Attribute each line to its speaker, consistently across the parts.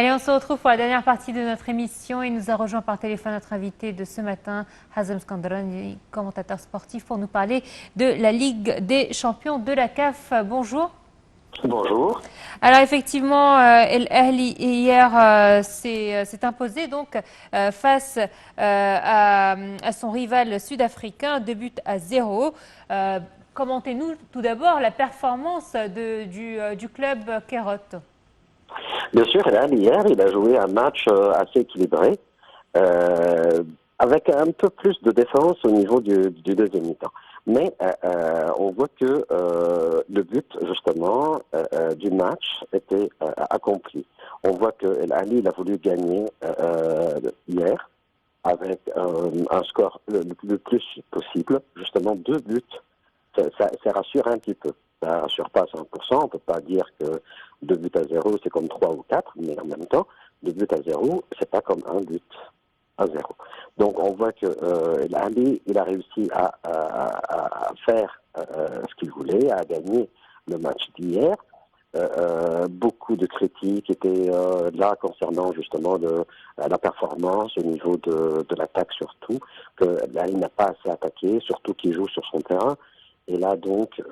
Speaker 1: Allez, on se retrouve pour la dernière partie de notre émission et nous a rejoint par téléphone notre invité de ce matin, Hazem Skandarani, commentateur sportif, pour nous parler de la Ligue des champions de la CAF. Bonjour.
Speaker 2: Bonjour.
Speaker 1: Alors effectivement, El Ahly hier s'est imposé donc face à son rival sud-africain, 2-0. Commentez-nous tout d'abord la performance du club Kairat.
Speaker 2: Bien sûr, hier, il a joué un match assez équilibré, avec un peu plus de défense au niveau du deuxième mi-temps. Mais on voit que le but, justement, du match était accompli. On voit que El Ahly il a voulu gagner hier avec un score le plus possible, justement 2 buts. Ça rassure un petit peu. Ça rassure pas à 100%. On peut pas dire que 2 buts à 0, c'est comme 3 ou 4, mais en même temps, 2 buts à 0, c'est pas comme 1 but à 0. Donc on voit que l'Ali, il a réussi à faire ce qu'il voulait, à gagner le match d'hier. Beaucoup de critiques étaient là concernant justement la performance au niveau de l'attaque surtout, que l'Ali n'a pas assez attaqué, surtout qu'il joue sur son terrain. Et là, donc,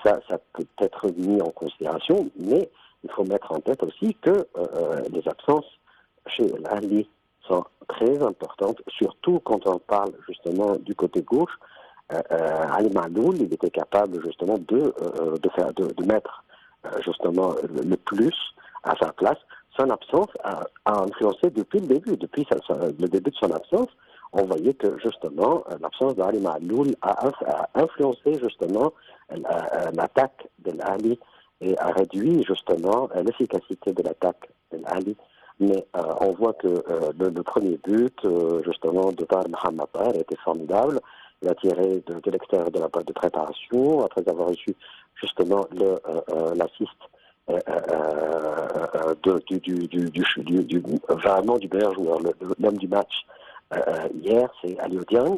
Speaker 2: ça peut être mis en considération, mais il faut mettre en tête aussi que les absences chez l'Ali sont très importantes, surtout quand on parle justement du côté gauche. Ali Maaloul, il était capable justement de mettre justement le plus à sa place. Son absence a influencé depuis le début, le début de son absence. On voyait que justement l'absence d'Ali Maaloul a influencé justement l'attaque de l'Ali et a réduit justement l'efficacité de l'attaque de l'Ali. Mais on voit que le premier but, justement, de Tahar Mohamed Tahar était formidable. Il a tiré de l'extérieur de la boîte de préparation, après avoir reçu justement l'assist vraiment du meilleur joueur, l'homme du match. Hier, c'est Aliou Dieng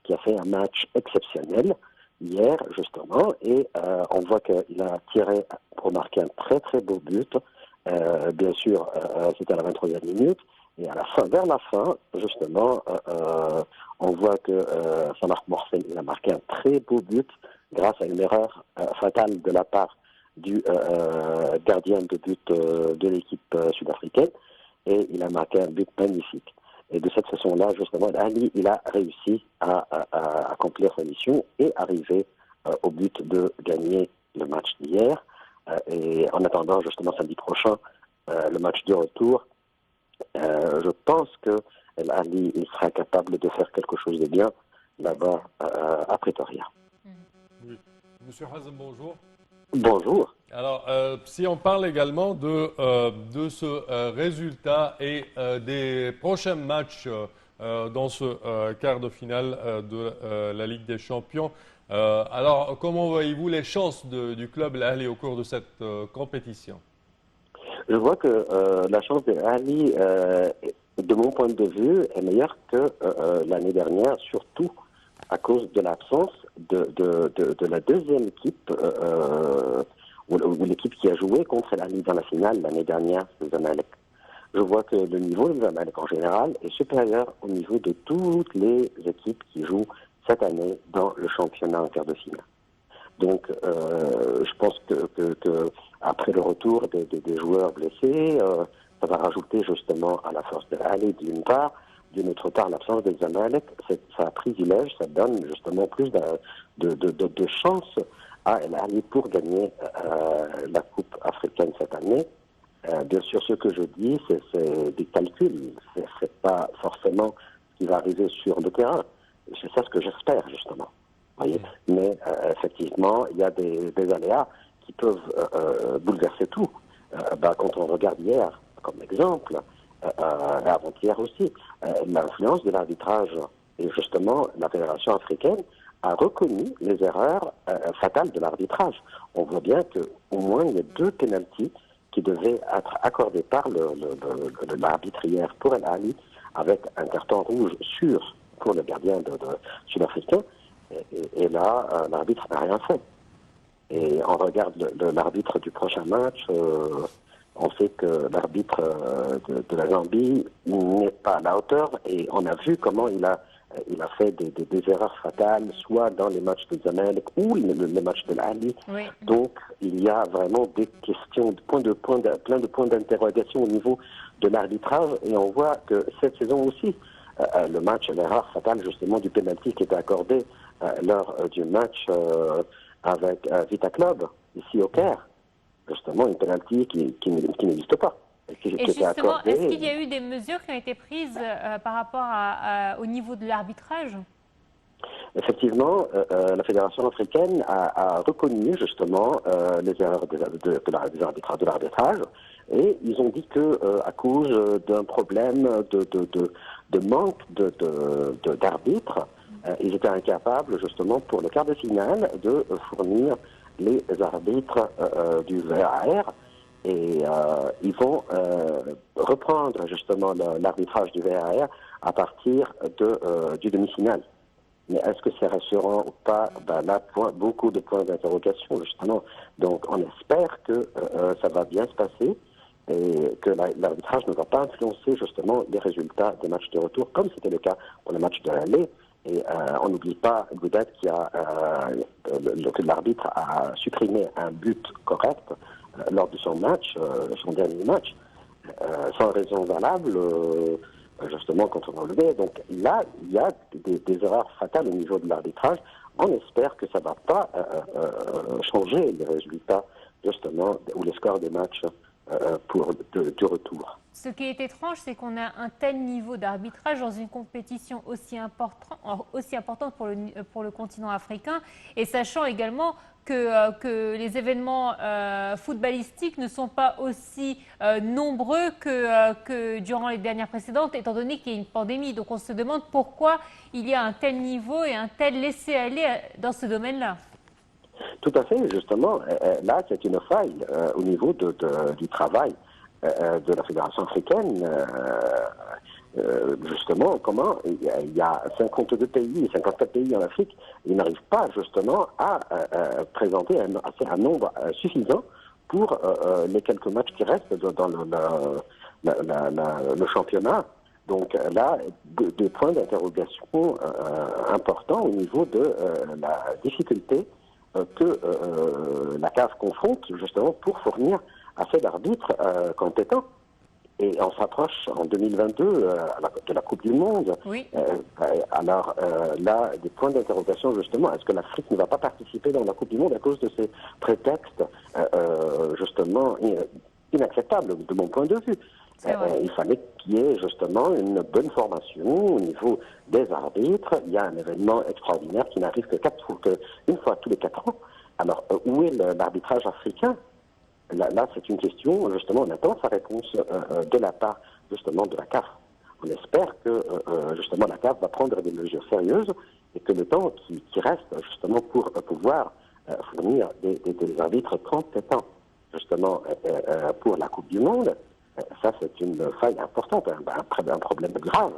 Speaker 2: qui a fait un match exceptionnel hier, justement, et on voit qu'il a tiré pour marquer un très très beau but. Bien sûr, c'était à la 23e minute, et à la fin, vers la fin, justement, on voit que Samark Morcel il a marqué un très beau but grâce à une erreur fatale de la part du gardien de but de l'équipe sud-africaine, et il a marqué un but magnifique. Et de cette façon-là, justement, Ali, il a réussi à accomplir sa mission et arriver au but de gagner le match d'hier. Et en attendant, justement, samedi prochain, le match de retour, je pense que Ali, il sera capable de faire quelque chose de bien là-bas à Pretoria.
Speaker 3: Oui. Monsieur Hazem, bonjour.
Speaker 2: Bonjour.
Speaker 3: Alors, si on parle également de ce résultat et des prochains matchs dans ce quart de finale de la Ligue des Champions, alors comment voyez-vous les chances du club Al Ahly au cours de cette compétition?
Speaker 2: Je vois que la chance de Ali, de mon point de vue, est meilleure que l'année dernière, surtout à cause de l'absence de la deuxième équipe, ou l'équipe qui a joué contre l'Ali dans la finale l'année dernière, le Zamalek. Je vois que le niveau du Zamalek en général est supérieur au niveau de toutes les équipes qui jouent cette année dans le championnat en quart de finale. Donc, je pense que après le retour des joueurs blessés, ça va rajouter justement à la force de l'Ali d'une part. D'une autre part, l'absence des Zamalek, ça privilège, ça donne justement plus de chances à l'Ali pour gagner la Coupe africaine cette année. Bien sûr, ce que je dis, c'est des calculs. C'est pas forcément ce qui va arriver sur le terrain. C'est ça ce que j'espère, justement. Voyez. Mais effectivement, il y a des aléas qui peuvent bouleverser tout. Quand on regarde hier, comme exemple, avant-hier aussi, l'influence de l'arbitrage, et justement, la Fédération africaine a reconnu les erreurs fatales de l'arbitrage. On voit bien qu'au moins il y a 2 pénaltys qui devaient être accordés par l'arbitre hier pour El Ahly, avec un carton rouge sûr pour le gardien sud-africain. Et là, l'arbitre n'a rien fait. Et on regarde l'arbitre du prochain match, On sait que l'arbitre de la Zambie n'est pas à la hauteur et on a vu comment il a fait des erreurs fatales, soit dans les matchs de Zamalek ou les matchs de l'Ali.
Speaker 1: Oui.
Speaker 2: Donc, il y a vraiment des questions, plein de points d'interrogation au niveau de l'arbitrage. Et on voit que cette saison aussi, le match, l'erreur fatale justement du penalty qui était accordé lors du match avec Vita Club, ici au Caire, justement une penalty qui n'existe pas.
Speaker 1: Et justement, est-ce qu'il y a eu des mesures qui ont été prises par rapport au niveau de l'arbitrage?
Speaker 2: Effectivement, la Fédération africaine a reconnu justement les erreurs de l'arbitrage et ils ont dit que à cause d'un problème de manque d'arbitres, ils étaient incapables justement pour le quart de finale de fournir les arbitres du VAR. Et ils vont reprendre justement l'arbitrage du VAR à partir du demi-finale. Mais est-ce que c'est rassurant ou pas? Là, beaucoup de points d'interrogation, justement. Donc, on espère que ça va bien se passer et que l'arbitrage ne va pas influencer, justement, les résultats des matchs de retour, comme c'était le cas pour le match de l'aller. Et on n'oublie pas, Goudat, que l'arbitre a supprimé un but correct lors de son match, son dernier match, sans raison valable. Justement contre l'Anglais. Donc là, il y a des erreurs fatales au niveau de l'arbitrage. On espère que ça ne va pas changer les résultats, justement, ou les scores des matchs du retour.
Speaker 1: Ce qui est étrange, c'est qu'on a un tel niveau d'arbitrage dans une compétition aussi importante pour le continent africain, et sachant également que les événements footballistiques ne sont pas aussi nombreux que durant les dernières précédentes, étant donné qu'il y a une pandémie. Donc on se demande pourquoi il y a un tel niveau et un tel laisser-aller dans ce domaine-là.
Speaker 2: Tout à fait, justement. Là, c'est une faille au niveau du travail de la Fédération africaine. Justement, comment il y a 52 pays, 54 pays en Afrique, ils n'arrivent pas justement à présenter un nombre suffisant pour les quelques matchs qui restent dans le championnat. Donc là, des points d'interrogation importants au niveau de la difficulté que la CAF confronte justement pour fournir assez d'arbitres compétents. Et on s'approche en 2022 de la Coupe du Monde.
Speaker 1: Oui.
Speaker 2: Alors là, des points d'interrogation justement, est-ce que l'Afrique ne va pas participer dans la Coupe du Monde à cause de ces prétextes justement inacceptables de mon point de vue? Il fallait qu'il y ait justement une bonne formation au niveau des arbitres. Il y a un événement extraordinaire qui n'arrive qu'une fois tous les 4 ans. Alors où est l'arbitrage africain? Là, c'est une question, justement, on attend sa réponse de la part, justement, de la CAF. On espère que, justement, la CAF va prendre des mesures sérieuses et que le temps qui reste, justement, pour pouvoir fournir des arbitres compétents, justement, pour la Coupe du Monde, ça, c'est une faille importante, un problème grave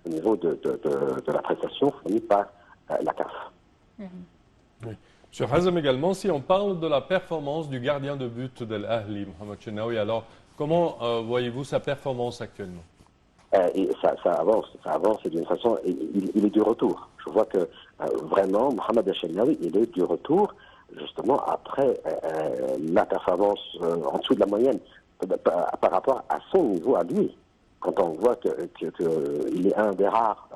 Speaker 2: au niveau de la prestation fournie par la CAF.
Speaker 3: Oui. Monsieur Hazem également, si on parle de la performance du gardien de but de l'Ahli, Mohamed Chenaoui, alors comment voyez-vous sa performance actuellement?
Speaker 2: Ça avance d'une façon, il est du retour. Je vois que vraiment, Mohamed Chenaoui, il est du retour, justement, après la performance en dessous de la moyenne, par rapport à son niveau à lui. Quand on voit qu'il est un des rares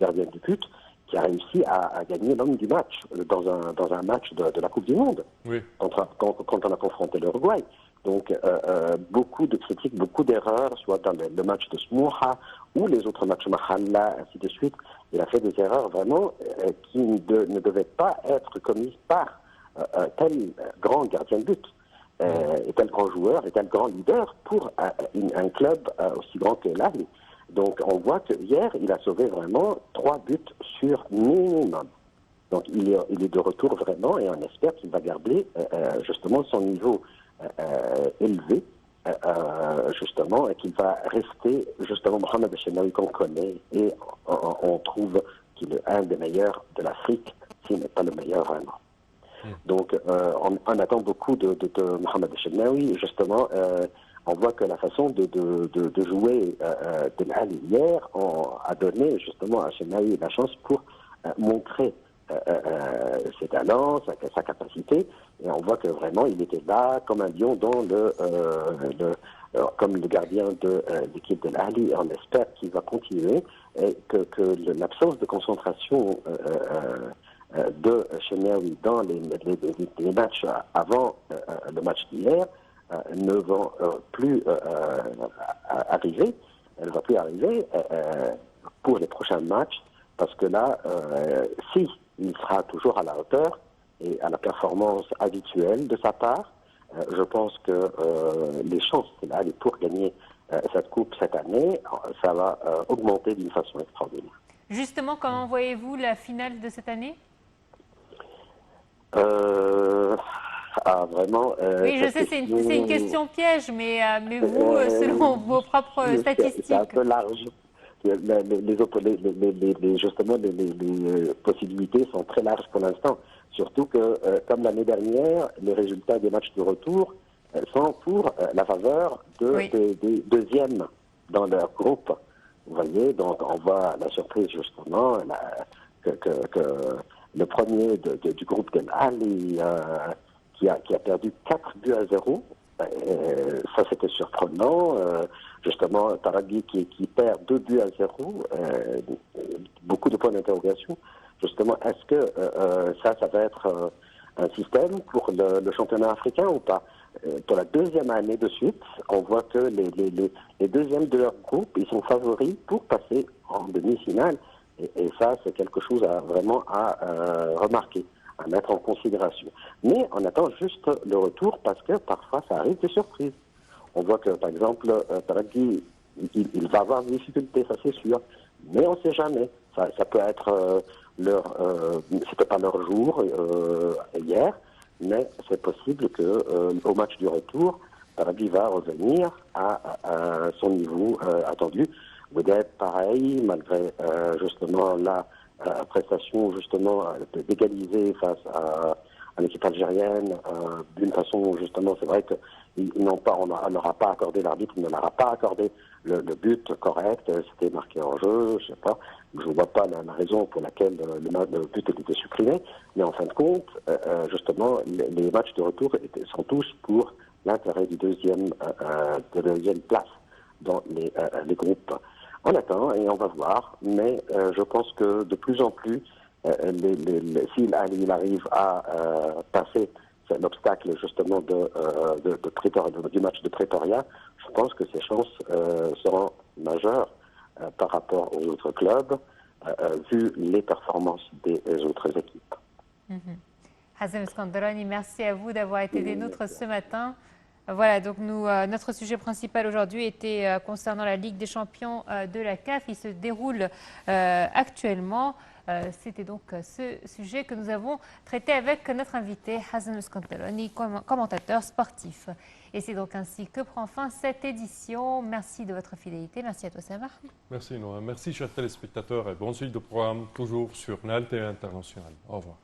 Speaker 2: gardiens de but qui a réussi à gagner l'homme du match dans un match de la Coupe du Monde,
Speaker 3: oui,
Speaker 2: quand on a confronté l'Uruguay. Donc, beaucoup de critiques, beaucoup d'erreurs, soit dans le match de Smoura ou les autres matchs Mahalla, ainsi de suite. Il a fait des erreurs vraiment qui ne devaient pas être commises par tel grand gardien de but, et tel grand joueur, et tel grand leader pour un club aussi grand que l'Ahli. Donc, on voit que hier, il a sauvé vraiment 3 buts sur minimum. Donc, il est de retour vraiment et on espère qu'il va garder justement son niveau élevé, justement, et qu'il va rester justement Mohamed Chenaoui qu'on connaît et on trouve qu'il est un des meilleurs de l'Afrique, s'il n'est pas le meilleur vraiment. Donc, on attend beaucoup de Mohamed El-Shenaoui. Justement, on voit que la façon de jouer de l'Ali hier a donné justement à El-Shenaoui la chance pour montrer ses talents, sa capacité. Et on voit que vraiment, il était là comme un lion dans comme le gardien de l'équipe de l'Ali. Et on espère qu'il va continuer et que l'absence de concentration de El-Shenaoui dans les matchs avant le match d'hier ne vont plus arriver. Elle ne va plus arriver pour les prochains matchs, parce que là, si il sera toujours à la hauteur et à la performance habituelle de sa part, je pense que les chances pour gagner cette coupe cette année, ça va augmenter d'une façon extraordinaire.
Speaker 1: Justement, comment voyez-vous la finale de cette année?
Speaker 2: Vraiment.
Speaker 1: Oui, je sais, c'est une question piège, mais vous, selon vos propres statistiques.
Speaker 2: C'est un peu large. Justement, les possibilités sont très larges pour l'instant. Surtout que, comme l'année dernière, les résultats des matchs de retour sont pour la faveur des deuxièmes dans leur groupe. Vous voyez, donc on voit la surprise justement que le premier du groupe de l'Ali qui a perdu 4-0. Ça, c'était surprenant. Justement, Taragi qui perd 2-0. Beaucoup de points d'interrogation. Justement, est-ce que ça va être un système pour le championnat africain ou pas? Pour la deuxième année de suite, on voit que les deuxièmes de leur groupe, ils sont favoris pour passer en demi-finale. Et ça, c'est quelque chose vraiment à remarquer, à mettre en considération. Mais on attend juste le retour parce que parfois, ça arrive des surprises. On voit que, par exemple, Taragi, il va avoir des difficultés, ça c'est sûr. Mais on ne sait jamais. Ça peut être c'était pas leur jour hier, mais c'est possible qu'au match du retour, Taragi va revenir à son niveau attendu. Goudet, pareil, malgré justement la prestation justement d'égaliser face à l'équipe algérienne d'une façon justement, c'est vrai que on n'aura pas accordé, l'arbitre ne leur a pas accordé le but correct, c'était marqué en jeu, je sais pas, je ne vois pas la raison pour laquelle le but était supprimé, mais en fin de compte, justement, les matchs de retour sont tous pour l'intérêt de deuxième place dans les groupes. On attend et on va voir, mais je pense que de plus en plus, s'il arrive à passer l'obstacle justement du match de Pretoria, je pense que ses chances seront majeures par rapport aux autres clubs, vu les performances des autres équipes.
Speaker 1: Hazem Skandarani, merci à vous d'avoir été des nôtres ce matin. Voilà, donc notre sujet principal aujourd'hui était concernant la Ligue des champions de la CAF. Il se déroule actuellement. C'était donc ce sujet que nous avons traité avec notre invité Hazem Skandarani, commentateur sportif. Et c'est donc ainsi que prend fin cette édition. Merci de votre fidélité. Merci à toi, Samar.
Speaker 3: Merci, Noah. Merci, chers téléspectateurs, et bonne suite de programme toujours sur NAL TV International. Au revoir.